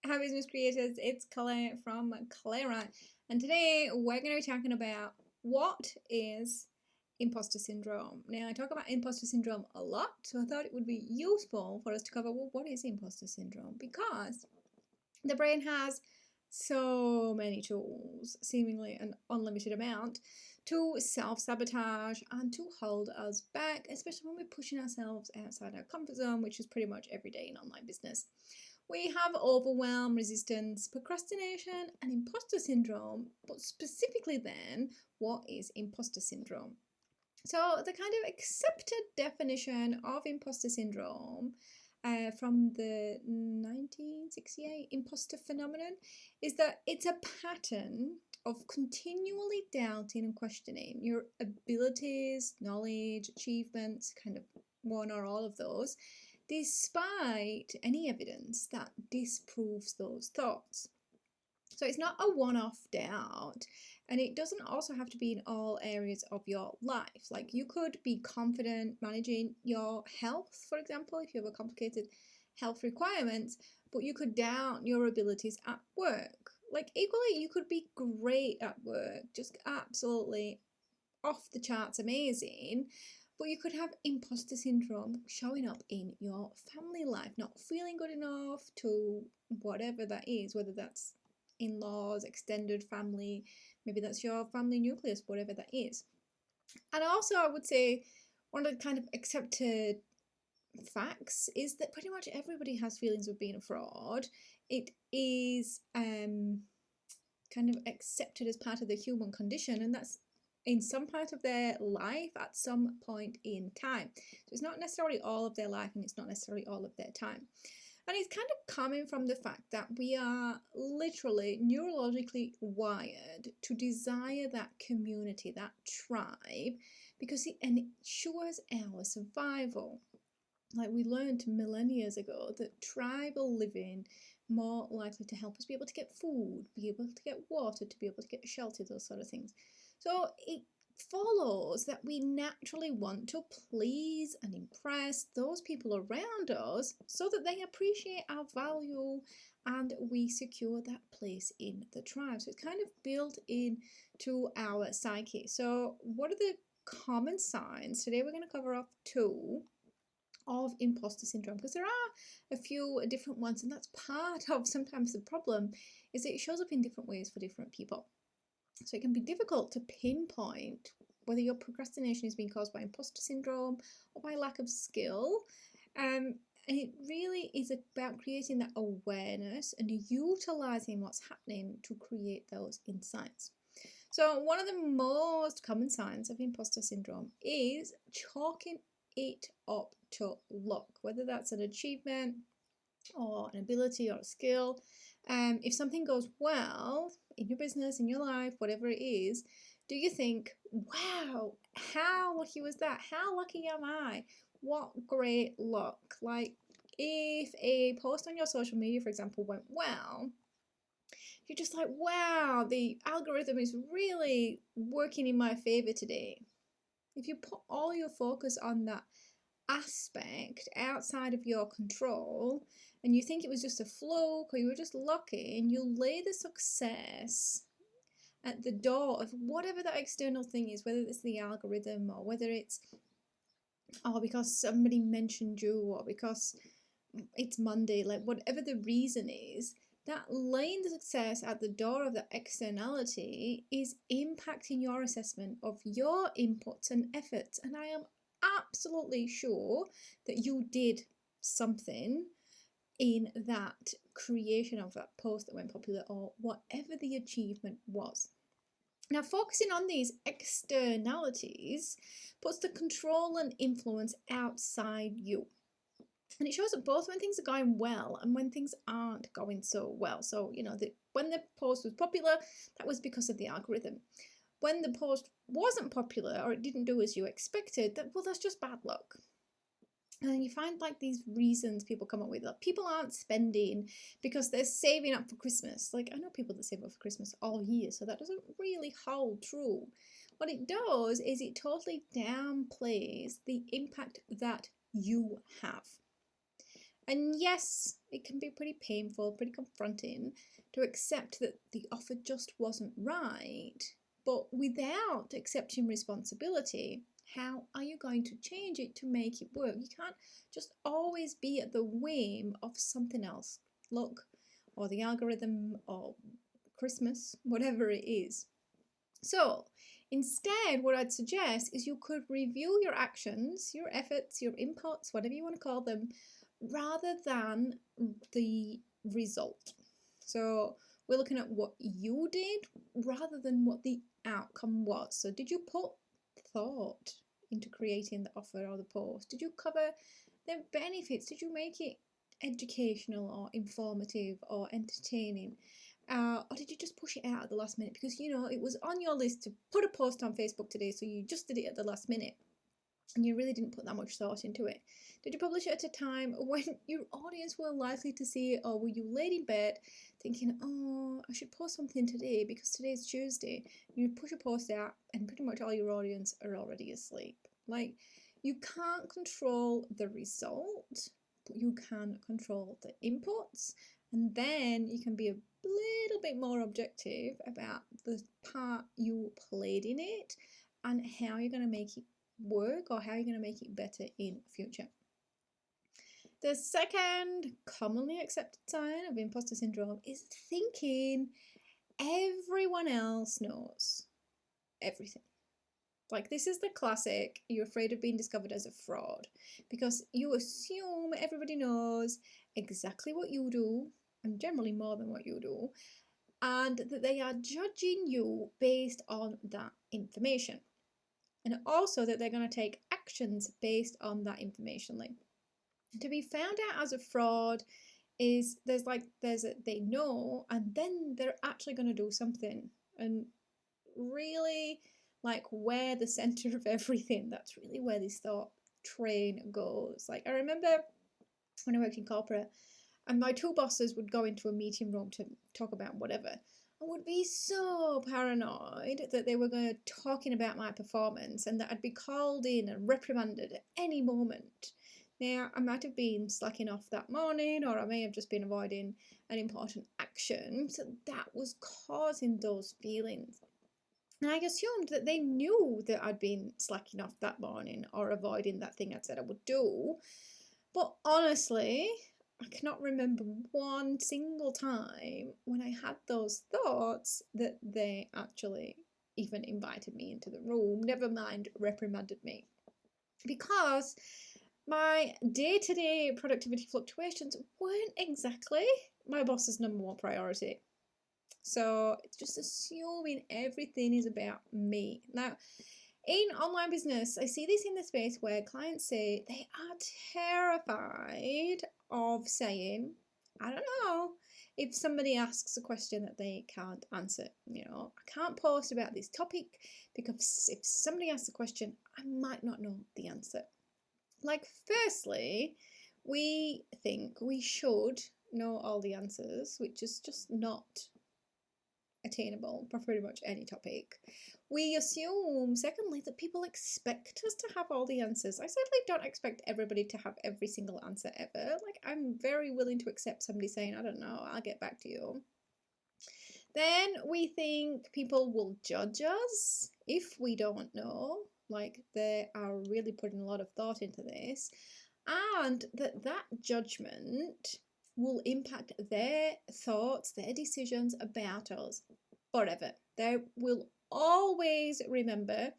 Hi business creators, it's Claire from Clara, and today we're going to be talking about what is imposter syndrome. Now, I talk about imposter syndrome a lot, so I thought it would be useful for us to cover, well, what is imposter syndrome? Because the brain has so many tools, seemingly an unlimited amount, to self-sabotage and to hold us back, especially when we're pushing ourselves outside our comfort zone, which is pretty much every day in online business. We have overwhelm, resistance, procrastination, and imposter syndrome. But specifically, then, what is imposter syndrome? So, the kind of accepted definition of imposter syndrome from the 1968 imposter phenomenon is that it's a pattern of continually doubting and questioning your abilities, knowledge, achievements, kind of one or all of those, despite any evidence that disproves those thoughts. So it's not a one-off doubt, and it doesn't also have to be in all areas of your life. Like, you could be confident managing your health, for example, if you have a complicated health requirements, but you could doubt your abilities at work. Like, equally, you could be great at work, just absolutely off the charts amazing, but you could have imposter syndrome showing up in your family life, not feeling good enough to whatever that is, whether that's in-laws, extended family, maybe that's your family nucleus, whatever that is. And also, I would say one of the kind of accepted facts is that pretty much everybody has feelings of being a fraud. It is kind of accepted as part of the human condition, and that's in some part of their life at some point in time. So it's not necessarily all of their life, and it's not necessarily all of their time. And it's kind of coming from the fact that we are literally neurologically wired to desire that community, that tribe, because it ensures our survival. Like, we learned millennia ago that tribal living more likely to help us be able to get food, be able to get water, to be able to get shelter, those sort of things. So it follows that we naturally want to please and impress those people around us so that they appreciate our value and we secure that place in the tribe. So it's kind of built into our psyche. So what are the common signs? Today we're going to cover off two of imposter syndrome, because there are a few different ones, and that's part of sometimes the problem, is that it shows up in different ways for different people. So it can be difficult to pinpoint whether your procrastination is being caused by imposter syndrome or by lack of skill. And it really is about creating that awareness and utilizing what's happening to create those insights. So one of the most common signs of imposter syndrome is chalking it up to luck, whether that's an achievement or an ability or a skill. If something goes well in your business, in your life, whatever it is, do you think, wow, how lucky was that? How lucky am I? What great luck. Like, if a post on your social media, for example, went well, you're just like, wow, the algorithm is really working in my favor today. If you put all your focus on that aspect outside of your control and you think it was just a fluke or you were just lucky, and you lay the success at the door of whatever that external thing is, whether it's the algorithm or whether it's because somebody mentioned you or because it's Monday, like whatever the reason is, that laying the success at the door of the externality is impacting your assessment of your inputs and efforts. And I am absolutely sure that you did something in that creation of that post that went popular or whatever the achievement was. Now, focusing on these externalities puts the control and influence outside you. And it shows up both when things are going well and when things aren't going so well. So, when the post was popular, that was because of the algorithm. When the post wasn't popular or it didn't do as you expected, that's just bad luck. And you find like these reasons people come up with, like, people aren't spending because they're saving up for Christmas. Like, I know people that save up for Christmas all year, so that doesn't really hold true. What it does is it totally downplays the impact that you have. And yes, it can be pretty painful, pretty confronting to accept that the offer just wasn't right. But without accepting responsibility, how are you going to change it to make it work? You can't just always be at the whim of something else. Luck, or the algorithm, or Christmas, whatever it is. So instead, what I'd suggest is you could review your actions, your efforts, your inputs, whatever you want to call them, rather than the result. So we're looking at what you did rather than what the outcome was. So did you put thought into creating the offer or the post? Did you cover the benefits? Did you make it educational or informative or entertaining? Or did you just push it out at the last minute because it was on your list to put a post on Facebook today, so you just did it at the last minute and you really didn't put that much thought into it? Did you publish it at a time when your audience were likely to see it, or were you laid in bed thinking, oh, I should post something today because today's Tuesday? You push a post out and pretty much all your audience are already asleep. Like, you can't control the result, but you can control the inputs, and then you can be a little bit more objective about the part you played in it and how you're going to make it work or how you're going to make it better in future. The second commonly accepted sign of imposter syndrome is thinking everyone else knows everything. Like, this is the classic, you're afraid of being discovered as a fraud because you assume everybody knows exactly what you do, and generally more than what you do, and that they are judging you based on that information. And also that they're going to take actions based on that information. Like, to be found out as a fraud is they know, and then they're actually going to do something and really wear the center of everything. That's really where this thought train goes. Like, I remember when I worked in corporate, and my two bosses would go into a meeting room to talk about whatever, and would be so paranoid that they were talking about my performance and that I'd be called in and reprimanded at any moment. Now, I might have been slacking off that morning, or I may have just been avoiding an important action, so that was causing those feelings. And I assumed that they knew that I'd been slacking off that morning or avoiding that thing I'd said I would do. But honestly, I cannot remember one single time when I had those thoughts that they actually even invited me into the room, never mind reprimanded me. Because my day-to-day productivity fluctuations weren't exactly my boss's number one priority. So it's just assuming everything is about me. Now, in online business, I see this in the space where clients say they are terrified of saying, I don't know, if somebody asks a question that they can't answer. I can't post about this topic because if somebody asks a question, I might not know the answer. Like, firstly, we think we should know all the answers, which is just not attainable for pretty much any topic. We assume, secondly, that people expect us to have all the answers. I certainly don't expect everybody to have every single answer ever. Like, I'm very willing to accept somebody saying, I don't know, I'll get back to you. Then we think people will judge us if we don't know. Like, they are really putting a lot of thought into this. And that judgment will impact their thoughts, their decisions about us forever. They will always remember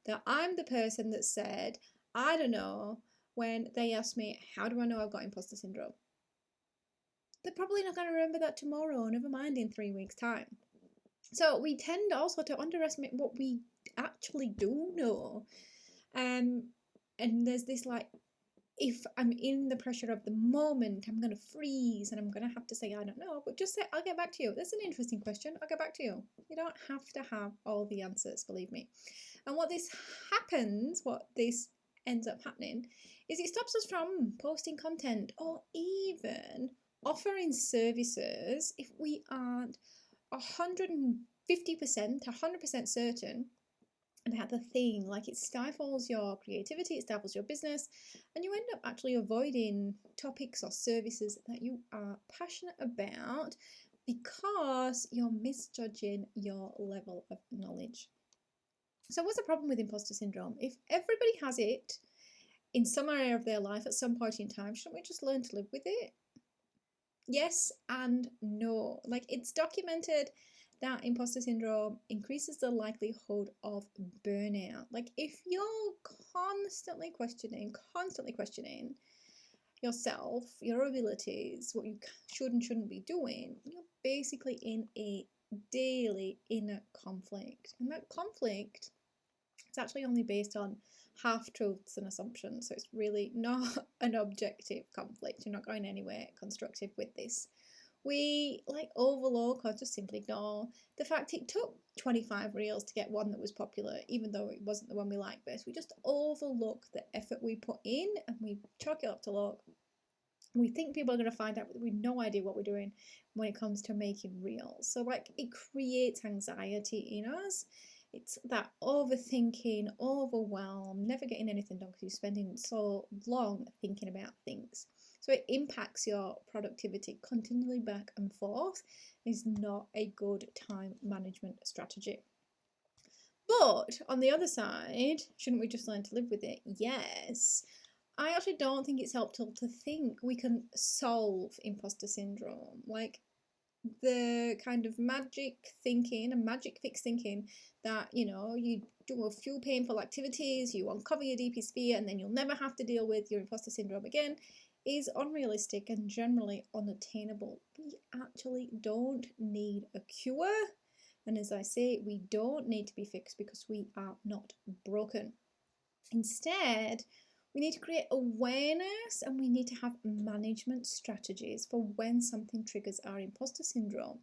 that I'm the person that said, I don't know, when they asked me, how do I know I've got imposter syndrome? They're probably not going to remember that tomorrow, never mind in 3 weeks' time. So we tend also to underestimate what we actually do know. And there's this if I'm in the pressure of the moment, I'm going to freeze and I'm going to have to say, I don't know, but just say, I'll get back to you. That's an interesting question. I'll get back to you. You don't have to have all the answers, believe me. And what this ends up happening is it stops us from posting content or even offering services if we aren't 150%, 100% certain about the thing. Like, it stifles your creativity, it stifles your business, and you end up actually avoiding topics or services that you are passionate about because you're misjudging your level of knowledge. So what's the problem with imposter syndrome? If everybody has it in some area of their life at some point in time, shouldn't we just learn to live with it? Yes and no. Like, it's documented that imposter syndrome increases the likelihood of burnout. Like, if you're constantly questioning yourself, your abilities, what you should and shouldn't be doing, you're basically in a daily inner conflict. And that conflict is actually only based on half truths and assumptions. So it's really not an objective conflict. You're not going anywhere constructive with this. We like overlook or just simply ignore the fact it took 25 reels to get one that was popular, even though it wasn't the one we liked best. We just overlook the effort we put in and we chalk it up to luck. We think people are going to find out, but we have no idea what we're doing when it comes to making reels. So like, it creates anxiety in us. It's that overthinking, overwhelm, never getting anything done because you're spending so long thinking about things. So it impacts your productivity continually back and forth. Is not a good time management strategy. But on the other side, shouldn't we just learn to live with it? Yes. I actually don't think it's helpful to think we can solve imposter syndrome. Like, the kind of magic thinking and magic fix thinking that, you do a few painful activities, you uncover your deepest fear, and then you'll never have to deal with your imposter syndrome again, is unrealistic and generally unattainable. We actually don't need a cure. And as I say, we don't need to be fixed because we are not broken. Instead, we need to create awareness and we need to have management strategies for when something triggers our imposter syndrome.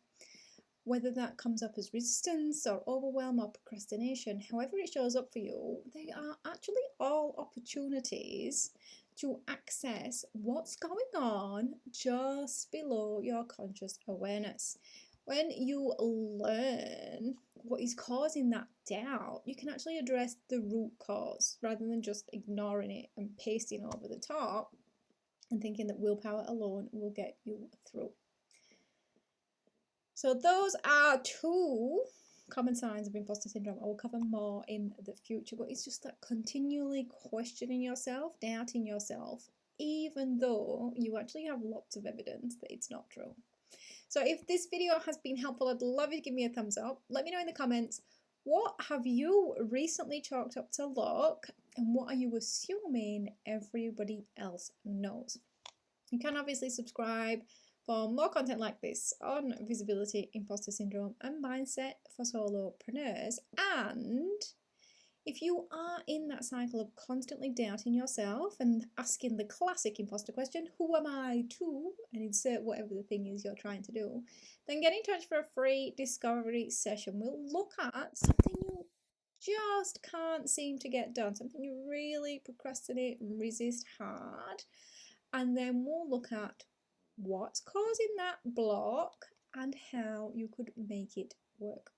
Whether that comes up as resistance or overwhelm or procrastination, however it shows up for you, they are actually all opportunities to access what's going on just below your conscious awareness. When you learn what is causing that doubt, you can actually address the root cause rather than just ignoring it and pasting over the top and thinking that willpower alone will get you through. So those are 2 common signs of imposter syndrome. I will cover more in the future, but it's just that continually questioning yourself, doubting yourself, even though you actually have lots of evidence that it's not true. So if this video has been helpful, I'd love you to give me a thumbs up. Let me know in the comments, what have you recently chalked up to luck, and what are you assuming everybody else knows? You can obviously subscribe for more content like this on visibility, imposter syndrome, and mindset for solopreneurs. And if you are in that cycle of constantly doubting yourself and asking the classic imposter question, who am I to, and insert whatever the thing is you're trying to do, then get in touch for a free discovery session. We'll look at something you just can't seem to get done, something you really procrastinate and resist hard, and then we'll look at what's causing that block and how you could make it work.